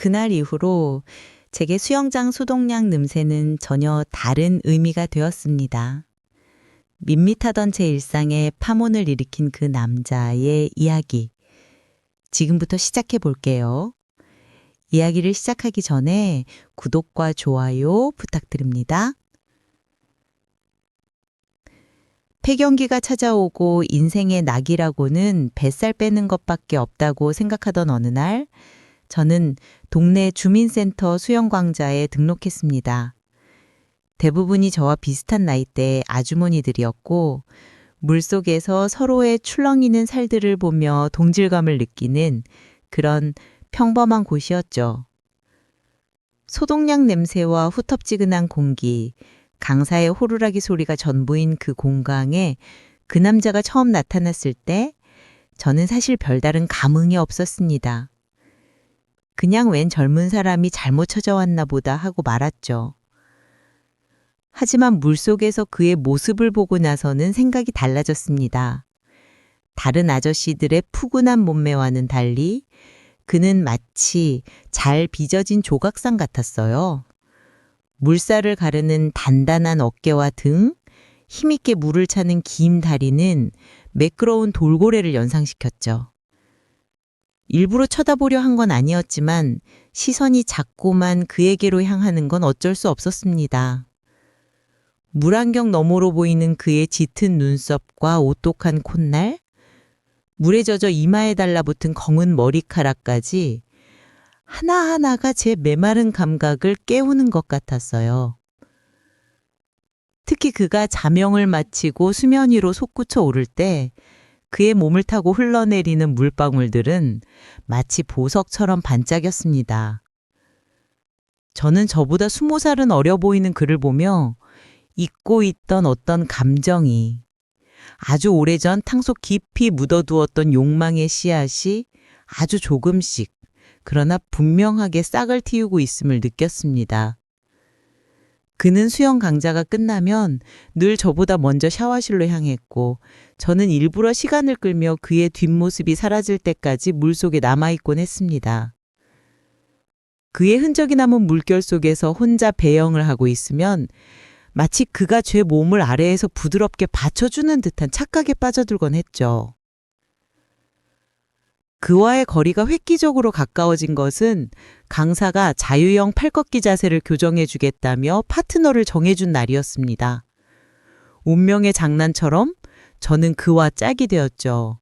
그날 이후로 제게 수영장 소독약 냄새는 전혀 다른 의미가 되었습니다. 밋밋하던 제 일상에 파문을 일으킨 그 남자의 이야기. 지금부터 시작해 볼게요. 이야기를 시작하기 전에 구독과 좋아요 부탁드립니다. 폐경기가 찾아오고 인생의 낙이라고는 뱃살 빼는 것밖에 없다고 생각하던 어느 날, 저는 동네 주민센터 수영광자에 등록했습니다. 대부분이 저와 비슷한 나이대 아주머니들이었고, 물속에서 서로의 출렁이는 살들을 보며 동질감을 느끼는 그런 평범한 곳이었죠. 소독약 냄새와 후텁지근한 공기, 강사의 호루라기 소리가 전부인 그 공강에 그 남자가 처음 나타났을 때 저는 사실 별다른 감흥이 없었습니다. 그냥 웬 젊은 사람이 잘못 찾아왔나 보다 하고 말았죠. 하지만 물속에서 그의 모습을 보고 나서는 생각이 달라졌습니다. 다른 아저씨들의 푸근한 몸매와는 달리 그는 마치 잘 빚어진 조각상 같았어요. 물살을 가르는 단단한 어깨와 등, 힘있게 물을 차는 긴 다리는 매끄러운 돌고래를 연상시켰죠. 일부러 쳐다보려 한 건 아니었지만 시선이 자꾸만 그에게로 향하는 건 어쩔 수 없었습니다. 물안경 너머로 보이는 그의 짙은 눈썹과 오똑한 콧날, 물에 젖어 이마에 달라붙은 검은 머리카락까지 하나하나가 제 메마른 감각을 깨우는 것 같았어요. 특히 그가 자명을 마치고 수면 위로 솟구쳐 오를 때 그의 몸을 타고 흘러내리는 물방울들은 마치 보석처럼 반짝였습니다. 저는 저보다 20살은 어려 보이는 그를 보며 잊고 있던 어떤 감정이, 아주 오래전 탕속 깊이 묻어두었던 욕망의 씨앗이 아주 조금씩, 그러나 분명하게 싹을 틔우고 있음을 느꼈습니다. 그는 수영 강좌가 끝나면 늘 저보다 먼저 샤워실로 향했고, 저는 일부러 시간을 끌며 그의 뒷모습이 사라질 때까지 물속에 남아있곤 했습니다. 그의 흔적이 남은 물결 속에서 혼자 배영을 하고 있으면 마치 그가 제 몸을 아래에서 부드럽게 받쳐주는 듯한 착각에 빠져들곤 했죠. 그와의 거리가 획기적으로 가까워진 것은 강사가 자유형 팔꺾기 자세를 교정해 주겠다며 파트너를 정해준 날이었습니다. 운명의 장난처럼 저는 그와 짝이 되었죠.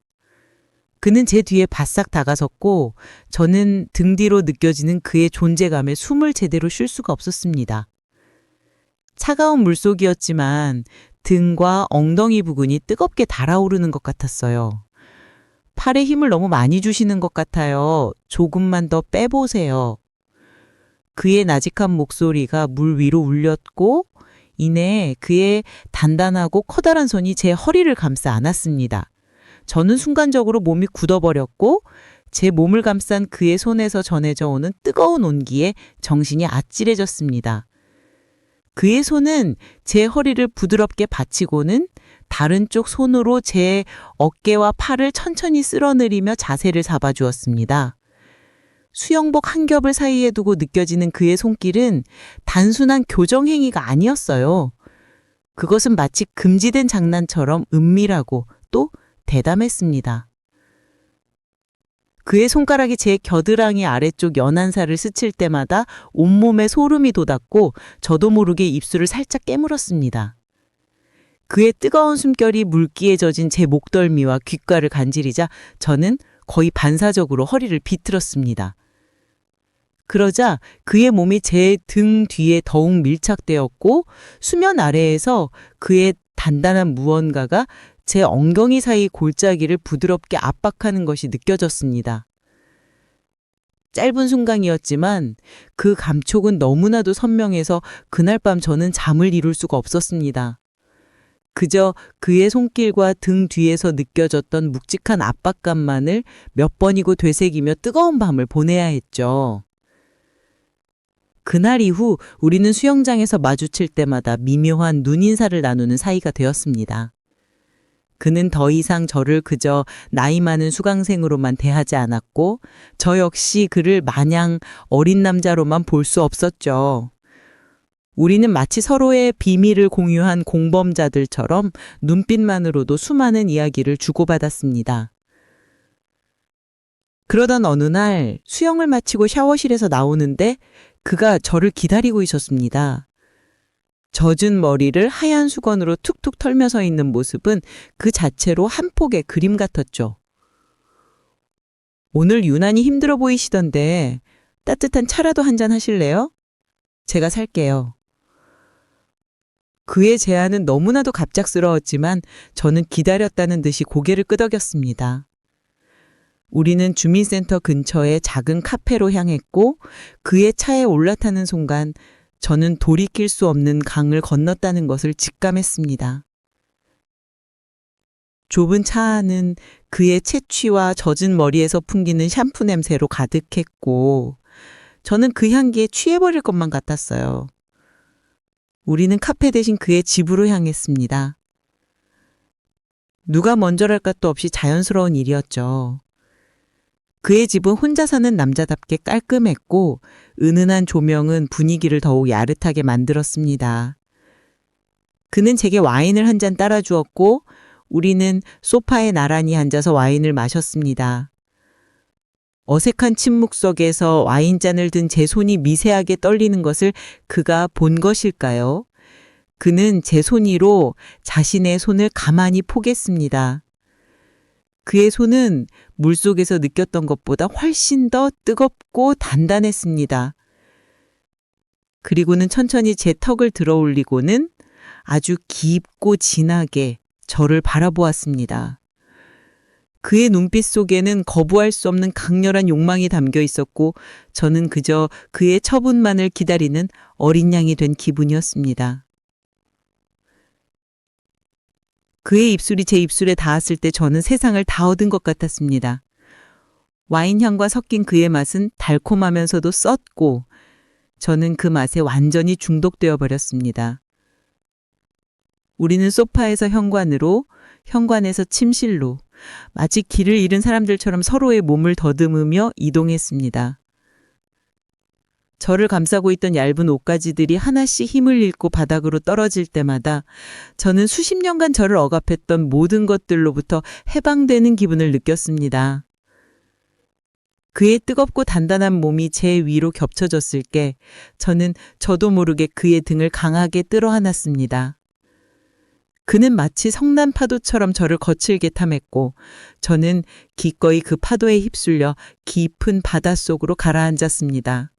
그는 제 뒤에 바싹 다가섰고 저는 등 뒤로 느껴지는 그의 존재감에 숨을 제대로 쉴 수가 없었습니다. 차가운 물속이었지만 등과 엉덩이 부근이 뜨겁게 달아오르는 것 같았어요. 팔에 힘을 너무 많이 주시는 것 같아요. 조금만 더 빼보세요. 그의 나직한 목소리가 물 위로 울렸고 이내 그의 단단하고 커다란 손이 제 허리를 감싸 안았습니다. 저는 순간적으로 몸이 굳어버렸고 제 몸을 감싼 그의 손에서 전해져 오는 뜨거운 온기에 정신이 아찔해졌습니다. 그의 손은 제 허리를 부드럽게 받치고는 다른 쪽 손으로 제 어깨와 팔을 천천히 쓸어내리며 자세를 잡아주었습니다. 수영복 한 겹을 사이에 두고 느껴지는 그의 손길은 단순한 교정행위가 아니었어요. 그것은 마치 금지된 장난처럼 은밀하고 또 대담했습니다. 그의 손가락이 제 겨드랑이 아래쪽 연한 살을 스칠 때마다 온몸에 소름이 돋았고 저도 모르게 입술을 살짝 깨물었습니다. 그의 뜨거운 숨결이 물기에 젖은 제 목덜미와 귓가를 간지리자 저는 거의 반사적으로 허리를 비틀었습니다. 그러자 그의 몸이 제 등 뒤에 더욱 밀착되었고 수면 아래에서 그의 단단한 무언가가 제 엉덩이 사이 골짜기를 부드럽게 압박하는 것이 느껴졌습니다. 짧은 순간이었지만 그 감촉은 너무나도 선명해서 그날 밤 저는 잠을 이룰 수가 없었습니다. 그저 그의 손길과 등 뒤에서 느껴졌던 묵직한 압박감만을 몇 번이고 되새기며 뜨거운 밤을 보내야 했죠. 그날 이후 우리는 수영장에서 마주칠 때마다 미묘한 눈인사를 나누는 사이가 되었습니다. 그는 더 이상 저를 그저 나이 많은 수강생으로만 대하지 않았고 저 역시 그를 마냥 어린 남자로만 볼 수 없었죠. 우리는 마치 서로의 비밀을 공유한 공범자들처럼 눈빛만으로도 수많은 이야기를 주고받았습니다. 그러던 어느 날 수영을 마치고 샤워실에서 나오는데 그가 저를 기다리고 있었습니다. 젖은 머리를 하얀 수건으로 툭툭 털며 서 있는 모습은 그 자체로 한 폭의 그림 같았죠. 오늘 유난히 힘들어 보이시던데 따뜻한 차라도 한잔 하실래요? 제가 살게요. 그의 제안은 너무나도 갑작스러웠지만 저는 기다렸다는 듯이 고개를 끄덕였습니다. 우리는 주민센터 근처의 작은 카페로 향했고 그의 차에 올라타는 순간 저는 돌이킬 수 없는 강을 건넜다는 것을 직감했습니다. 좁은 차 안은 그의 채취와 젖은 머리에서 풍기는 샴푸 냄새로 가득했고 저는 그 향기에 취해버릴 것만 같았어요. 우리는 카페 대신 그의 집으로 향했습니다. 누가 먼저랄 것도 없이 자연스러운 일이었죠. 그의 집은 혼자 사는 남자답게 깔끔했고 은은한 조명은 분위기를 더욱 야릇하게 만들었습니다. 그는 제게 와인을 한 잔 따라주었고 우리는 소파에 나란히 앉아서 와인을 마셨습니다. 어색한 침묵 속에서 와인잔을 든 제 손이 미세하게 떨리는 것을 그가 본 것일까요? 그는 제 손 위로 자신의 손을 가만히 포겠습니다. 그의 손은 물속에서 느꼈던 것보다 훨씬 더 뜨겁고 단단했습니다. 그리고는 천천히 제 턱을 들어 올리고는 아주 깊고 진하게 저를 바라보았습니다. 그의 눈빛 속에는 거부할 수 없는 강렬한 욕망이 담겨 있었고 저는 그저 그의 처분만을 기다리는 어린 양이 된 기분이었습니다. 그의 입술이 제 입술에 닿았을 때 저는 세상을 다 얻은 것 같았습니다. 와인 향과 섞인 그의 맛은 달콤하면서도 썼고 저는 그 맛에 완전히 중독되어 버렸습니다. 우리는 소파에서 현관으로, 현관에서 침실로 마치 길을 잃은 사람들처럼 서로의 몸을 더듬으며 이동했습니다. 저를 감싸고 있던 얇은 옷가지들이 하나씩 힘을 잃고 바닥으로 떨어질 때마다 저는 수십 년간 저를 억압했던 모든 것들로부터 해방되는 기분을 느꼈습니다. 그의 뜨겁고 단단한 몸이 제 위로 겹쳐졌을 때 저는 저도 모르게 그의 등을 강하게 끌어 안았습니다. 그는 마치 성난 파도처럼 저를 거칠게 탐했고 저는 기꺼이 그 파도에 휩쓸려 깊은 바닷속으로 가라앉았습니다.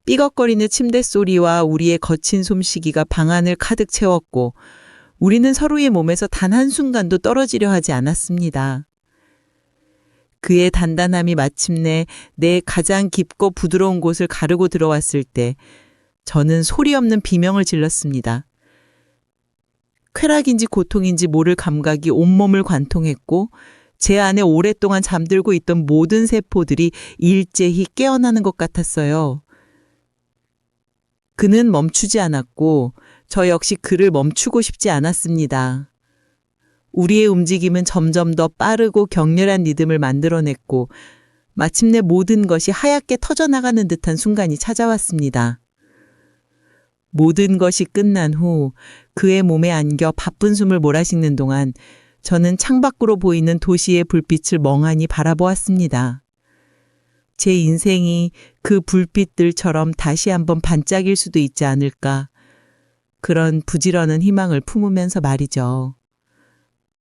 삐걱거리는 침대 소리와 우리의 거친 숨쉬기가 방 안을 가득 채웠고 우리는 서로의 몸에서 단 한순간도 떨어지려 하지 않았습니다. 그의 단단함이 마침내 내 가장 깊고 부드러운 곳을 가르고 들어왔을 때 저는 소리 없는 비명을 질렀습니다. 쾌락인지 고통인지 모를 감각이 온몸을 관통했고 제 안에 오랫동안 잠들고 있던 모든 세포들이 일제히 깨어나는 것 같았어요. 그는 멈추지 않았고 저 역시 그를 멈추고 싶지 않았습니다. 우리의 움직임은 점점 더 빠르고 격렬한 리듬을 만들어냈고 마침내 모든 것이 하얗게 터져나가는 듯한 순간이 찾아왔습니다. 모든 것이 끝난 후 그의 몸에 안겨 바쁜 숨을 몰아쉬는 동안 저는 창밖으로 보이는 도시의 불빛을 멍하니 바라보았습니다. 제 인생이 그 불빛들처럼 다시 한번 반짝일 수도 있지 않을까. 그런 부지런한 희망을 품으면서 말이죠.